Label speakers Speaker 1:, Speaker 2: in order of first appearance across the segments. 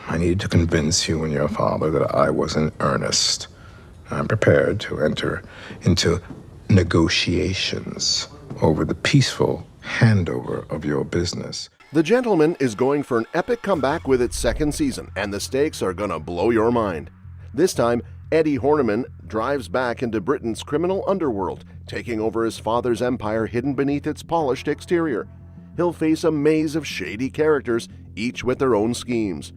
Speaker 1: I needed to convince you and your father that I was in earnest. I'm prepared to enter into negotiations over the peaceful handover of your business.
Speaker 2: The Gentleman is going for an epic comeback with its second season, and the stakes are gonna blow your mind. This time, Eddie Horniman drives back into Britain's criminal underworld, taking over his father's empire hidden beneath its polished exterior. He'll face a maze of shady characters, each with their own schemes.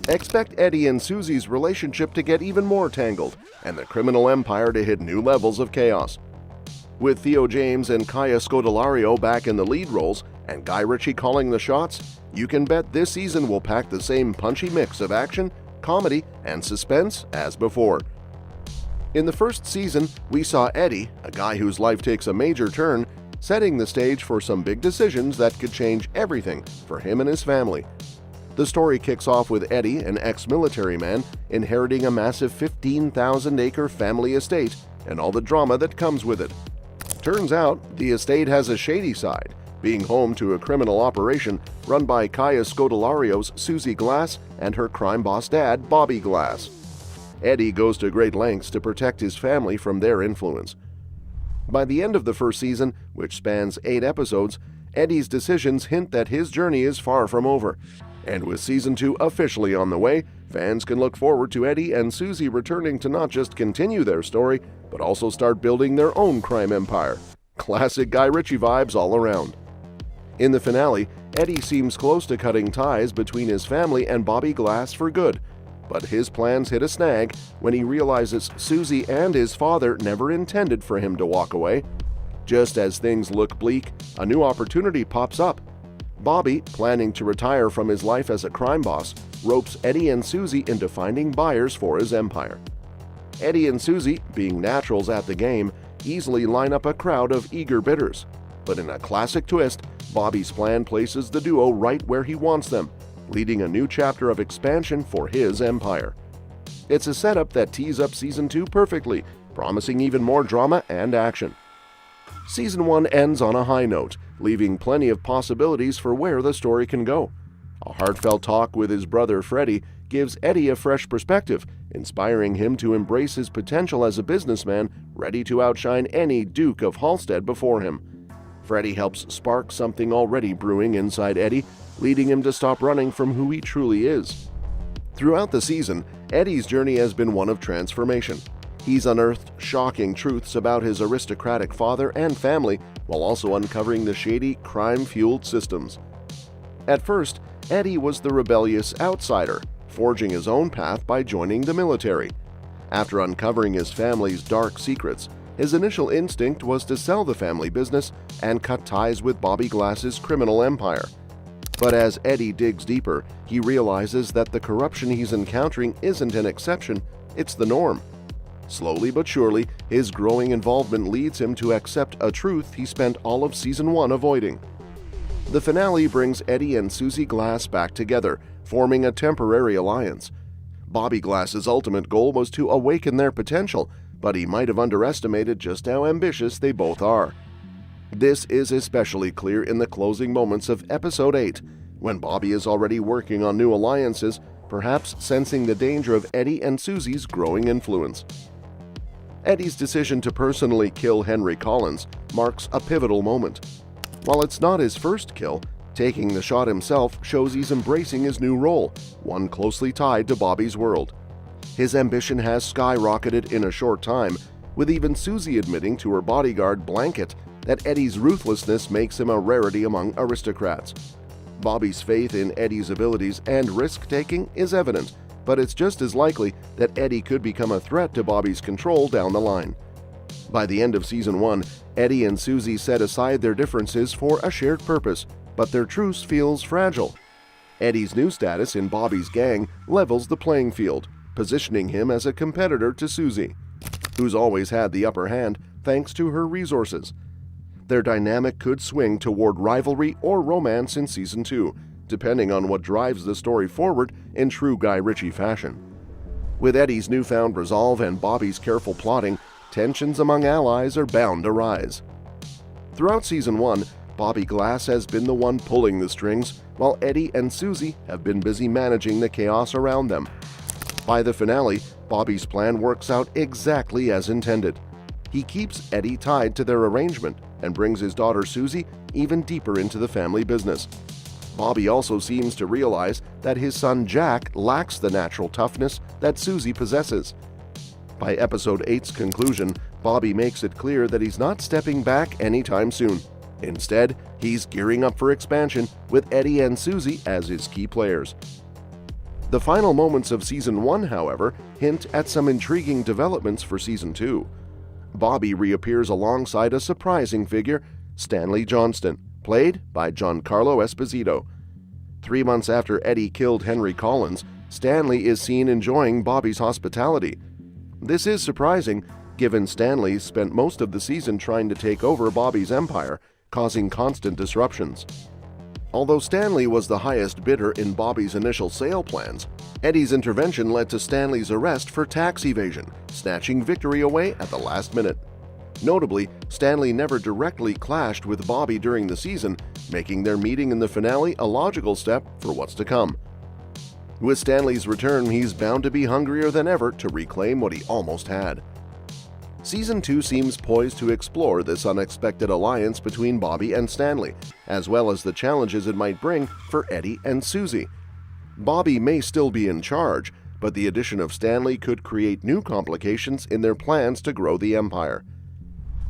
Speaker 2: Expect Eddie and Susie's relationship to get even more tangled, and the criminal empire to hit new levels of chaos. With Theo James and Scodelario back in the lead roles, and Guy Ritchie calling the shots, you can bet this season will pack the same punchy mix of action, comedy, and suspense as before. In the first season, we saw Eddie, a guy whose life takes a major turn, setting the stage for some big decisions that could change everything for him and his family. The story kicks off with Eddie, an ex-military man, inheriting a massive 15,000-acre family estate and all the drama that comes with it. Turns out, the estate has a shady side, being home to a criminal operation run by Scodelario's Susie Glass and her crime boss dad, Bobby Glass. Eddie goes to great lengths to protect his family from their influence. By the end of the first season, which spans 8 episodes, Eddie's decisions hint that his journey is far from over. And with Season 2 officially on the way, fans can look forward to Eddie and Susie returning to not just continue their story, but also start building their own crime empire. Classic Guy Ritchie vibes all around. In the finale, Eddie seems close to cutting ties between his family and Bobby Glass for good, but his plans hit a snag when he realizes Susie and his father never intended for him to walk away. Just as things look bleak, a new opportunity pops up. Bobby, planning to retire from his life as a crime boss, ropes Eddie and Susie into finding buyers for his empire. Eddie and Susie, being naturals at the game, easily line up a crowd of eager bidders. But in a classic twist, Bobby's plan places the duo right where he wants them, leading a new chapter of expansion for his empire. It's a setup that tees up Season 2 perfectly, promising even more drama and action. Season 1 ends on a high note, leaving plenty of possibilities for where the story can go. A heartfelt talk with his brother Freddie gives Eddie a fresh perspective, inspiring him to embrace his potential as a businessman ready to outshine any Duke of Halstead before him. Freddie helps spark something already brewing inside Eddie, leading him to stop running from who he truly is. Throughout the season, Eddie's journey has been one of transformation. He's unearthed shocking truths about his aristocratic father and family, while also uncovering the shady, crime-fueled systems. At first, Eddie was the rebellious outsider, forging his own path by joining the military. After uncovering his family's dark secrets, his initial instinct was to sell the family business and cut ties with Bobby Glass's criminal empire. But as Eddie digs deeper, he realizes that the corruption he's encountering isn't an exception, it's the norm. Slowly but surely, his growing involvement leads him to accept a truth he spent all of Season 1 avoiding. The finale brings Eddie and Susie Glass back together, forming a temporary alliance. Bobby Glass's ultimate goal was to awaken their potential, but he might have underestimated just how ambitious they both are. This is especially clear in the closing moments of Episode 8, when Bobby is already working on new alliances, perhaps sensing the danger of Eddie and Susie's growing influence. Eddie's decision to personally kill Henry Collins marks a pivotal moment. While it's not his first kill, taking the shot himself shows he's embracing his new role, one closely tied to Bobby's world. His ambition has skyrocketed in a short time, with even Susie admitting to her bodyguard Blanket that Eddie's ruthlessness makes him a rarity among aristocrats. Bobby's faith in Eddie's abilities and risk-taking is evident, but it's just as likely that Eddie could become a threat to Bobby's control down the line. By the end of Season 1, Eddie and Susie set aside their differences for a shared purpose, but their truce feels fragile. Eddie's new status in Bobby's gang levels the playing field, positioning him as a competitor to Susie, who's always had the upper hand thanks to her resources. Their dynamic could swing toward rivalry or romance in Season 2, depending on what drives the story forward in true Guy Ritchie fashion. With Eddie's newfound resolve and Bobby's careful plotting, tensions among allies are bound to rise. Throughout Season 1, Bobby Glass has been the one pulling the strings, while Eddie and Susie have been busy managing the chaos around them. By the finale, Bobby's plan works out exactly as intended. He keeps Eddie tied to their arrangement and brings his daughter Susie even deeper into the family business. Bobby also seems to realize that his son Jack lacks the natural toughness that Susie possesses. By episode 8's conclusion, Bobby makes it clear that he's not stepping back anytime soon. Instead, he's gearing up for expansion with Eddie and Susie as his key players. The final moments of Season 1, however, hint at some intriguing developments for Season 2. Bobby reappears alongside a surprising figure, Stanley Johnston, played by Giancarlo Esposito. 3 months after Eddie killed Henry Collins, Stanley is seen enjoying Bobby's hospitality. This is surprising, given Stanley spent most of the season trying to take over Bobby's empire, causing constant disruptions. Although Stanley was the highest bidder in Bobby's initial sale plans, Eddie's intervention led to Stanley's arrest for tax evasion, snatching victory away at the last minute. Notably, Stanley never directly clashed with Bobby during the season, making their meeting in the finale a logical step for what's to come. With Stanley's return, he's bound to be hungrier than ever to reclaim what he almost had. Season 2 seems poised to explore this unexpected alliance between Bobby and Stanley, as well as the challenges it might bring for Eddie and Susie. Bobby may still be in charge, but the addition of Stanley could create new complications in their plans to grow the empire.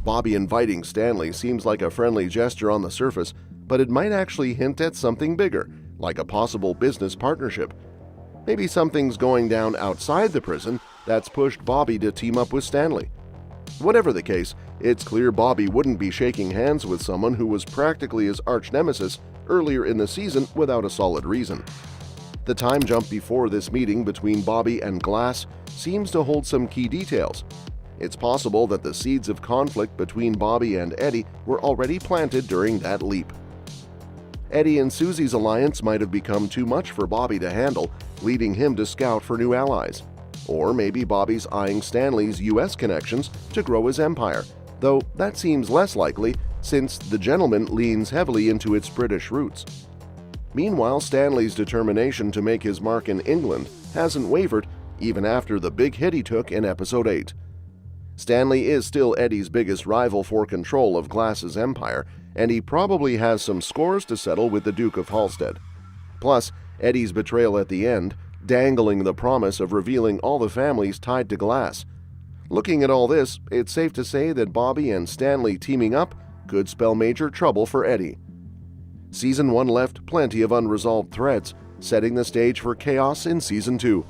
Speaker 2: Bobby inviting Stanley seems like a friendly gesture on the surface, but it might actually hint at something bigger, like a possible business partnership. Maybe something's going down outside the prison that's pushed Bobby to team up with Stanley. Whatever the case, it's clear Bobby wouldn't be shaking hands with someone who was practically his arch-nemesis earlier in the season without a solid reason. The time jump before this meeting between Bobby and Glass seems to hold some key details. It's possible that the seeds of conflict between Bobby and Eddie were already planted during that leap. Eddie and Susie's alliance might have become too much for Bobby to handle, leading him to scout for new allies. Or maybe Bobby's eyeing Stanley's U.S. connections to grow his empire, though that seems less likely since the gentleman leans heavily into its British roots. Meanwhile, Stanley's determination to make his mark in England hasn't wavered even after the big hit he took in Episode 8. Stanley is still Eddie's biggest rival for control of Glass's empire, and he probably has some scores to settle with the Duke of Halstead. Plus, Eddie's betrayal at the end, dangling the promise of revealing all the families tied to Glass. Looking at all this, it's safe to say that Bobby and Stanley teaming up could spell major trouble for Eddie. Season 1 left plenty of unresolved threads, setting the stage for chaos in Season 2.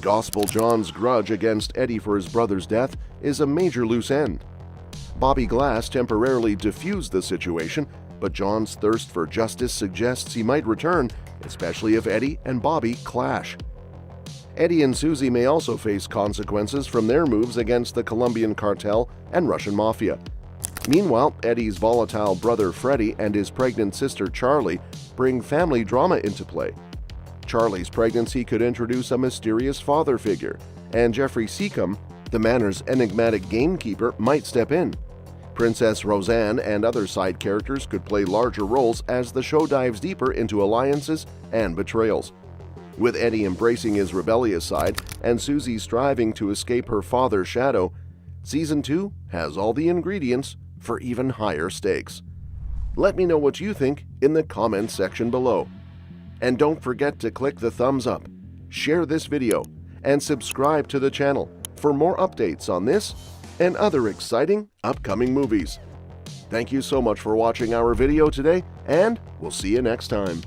Speaker 2: Gospel John's grudge against Eddie for his brother's death is a major loose end. Bobby Glass temporarily diffused the situation, but John's thirst for justice suggests he might return, especially if Eddie and Bobby clash. Eddie and Susie may also face consequences from their moves against the Colombian cartel and Russian mafia. Meanwhile, Eddie's volatile brother Freddie and his pregnant sister Charlie bring family drama into play. Charlie's pregnancy could introduce a mysterious father figure, and Jeffrey Seacombe, the manor's enigmatic gamekeeper, might step in. Princess Roseanne and other side characters could play larger roles as the show dives deeper into alliances and betrayals. With Eddie embracing his rebellious side and Susie striving to escape her father's shadow, Season 2 has all the ingredients for even higher stakes. Let me know what you think in the comments section below. And don't forget to click the thumbs up, share this video, and subscribe to the channel for more updates on this and other exciting upcoming movies. Thank you so much for watching our video today, and we'll see you next time.